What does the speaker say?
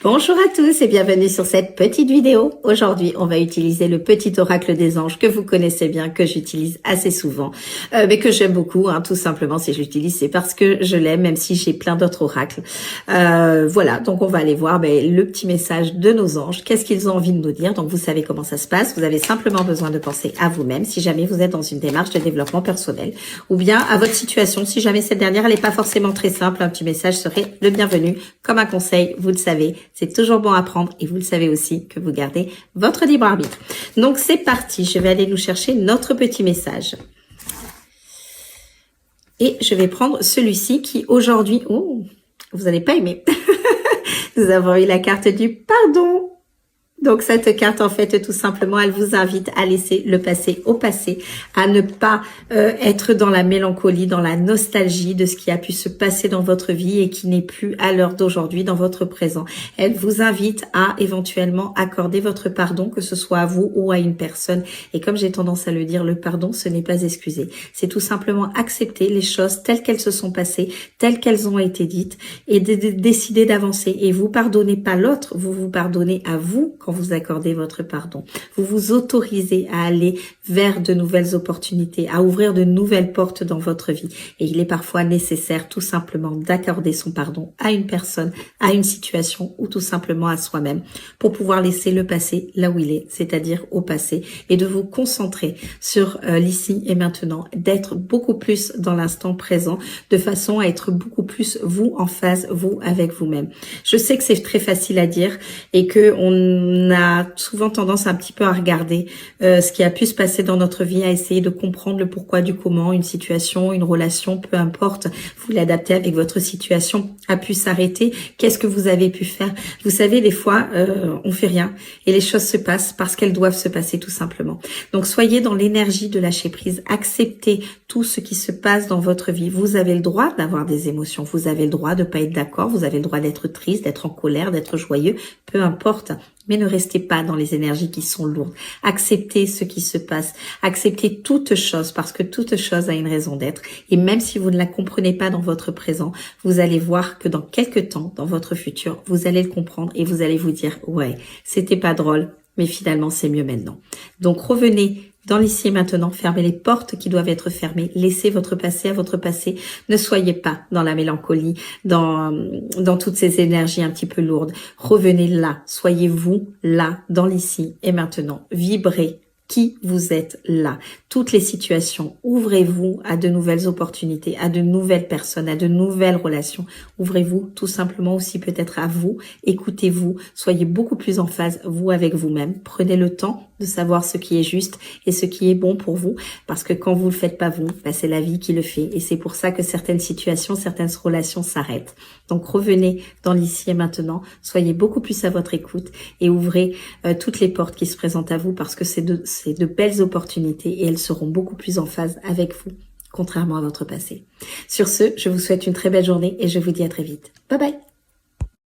Bonjour à tous et bienvenue sur cette petite vidéo. Aujourd'hui, on va utiliser le petit oracle des anges que vous connaissez bien, que j'utilise assez souvent, mais que j'aime beaucoup. Tout simplement, si je l'utilise, c'est parce que je l'aime, même si j'ai plein d'autres oracles. Voilà, donc on va aller voir le petit message de nos anges. Qu'est-ce qu'ils ont envie de nous dire? Donc vous savez comment ça se passe. Vous avez simplement besoin de penser à vous-même, si jamais vous êtes dans une démarche de développement personnel, ou bien à votre situation. Si jamais cette dernière, elle n'est pas forcément très simple, un petit message serait le bienvenu. Comme un conseil, vous le savez. C'est toujours bon à prendre et vous le savez aussi que vous gardez votre libre arbitre. Donc c'est parti, je vais aller nous chercher notre petit message. Et je vais prendre celui-ci qui aujourd'hui, oh, vous n'allez pas aimer. Nous avons eu la carte du pardon. Donc cette carte, en fait, tout simplement, elle vous invite à laisser le passé au passé, à ne pas être dans la mélancolie, dans la nostalgie de ce qui a pu se passer dans votre vie et qui n'est plus à l'heure d'aujourd'hui dans votre présent. Elle vous invite à éventuellement accorder votre pardon, que ce soit à vous ou à une personne. Et comme j'ai tendance à le dire, le pardon, ce n'est pas excuser. C'est tout simplement accepter les choses telles qu'elles se sont passées, telles qu'elles ont été dites et de décider d'avancer. Et vous pardonnez pas l'autre, vous vous pardonnez à vous quand vous accordez votre pardon. Vous vous autorisez à aller vers de nouvelles opportunités, à ouvrir de nouvelles portes dans votre vie. Et il est parfois nécessaire tout simplement d'accorder son pardon à une personne, à une situation ou tout simplement à soi-même pour pouvoir laisser le passé là où il est, c'est-à-dire au passé, et de vous concentrer sur l'ici et maintenant, d'être beaucoup plus dans l'instant présent, de façon à être beaucoup plus vous en phase, vous avec vous-même. Je sais que c'est très facile à dire et que on a souvent tendance un petit peu à regarder ce qui a pu se passer dans notre vie, à essayer de comprendre le pourquoi du comment, une situation, une relation, peu importe, vous l'adaptez avec votre situation, a pu s'arrêter, qu'est-ce que vous avez pu faire? Vous savez, des fois, on fait rien et les choses se passent parce qu'elles doivent se passer tout simplement. Donc soyez dans l'énergie de lâcher prise, acceptez tout ce qui se passe dans votre vie. Vous avez le droit d'avoir des émotions, vous avez le droit de pas être d'accord, vous avez le droit d'être triste, d'être en colère, d'être joyeux, peu importe. Mais ne restez pas dans les énergies qui sont lourdes. Acceptez ce qui se passe. Acceptez toute chose parce que toute chose a une raison d'être. Et même si vous ne la comprenez pas dans votre présent, vous allez voir que dans quelques temps, dans votre futur, vous allez le comprendre et vous allez vous dire « Ouais, c'était pas drôle, mais finalement c'est mieux maintenant ». Donc revenez dans l'ici et maintenant, fermez les portes qui doivent être fermées, laissez votre passé à votre passé, ne soyez pas dans la mélancolie, dans toutes ces énergies un petit peu lourdes. Revenez là, soyez vous là, dans l'ici et maintenant, vibrez qui vous êtes là. Toutes les situations, ouvrez-vous à de nouvelles opportunités, à de nouvelles personnes, à de nouvelles relations. Ouvrez-vous tout simplement aussi peut-être à vous, écoutez-vous, soyez beaucoup plus en phase, vous avec vous-même. Prenez le temps de savoir ce qui est juste et ce qui est bon pour vous, parce que quand vous le faites pas vous, c'est la vie qui le fait. Et c'est pour ça que certaines situations, certaines relations s'arrêtent. Donc revenez dans l'ici et maintenant, soyez beaucoup plus à votre écoute et ouvrez toutes les portes qui se présentent à vous parce que c'est de belles opportunités et elles seront beaucoup plus en phase avec vous, contrairement à votre passé. Sur ce, je vous souhaite une très belle journée et je vous dis à très vite. Bye bye!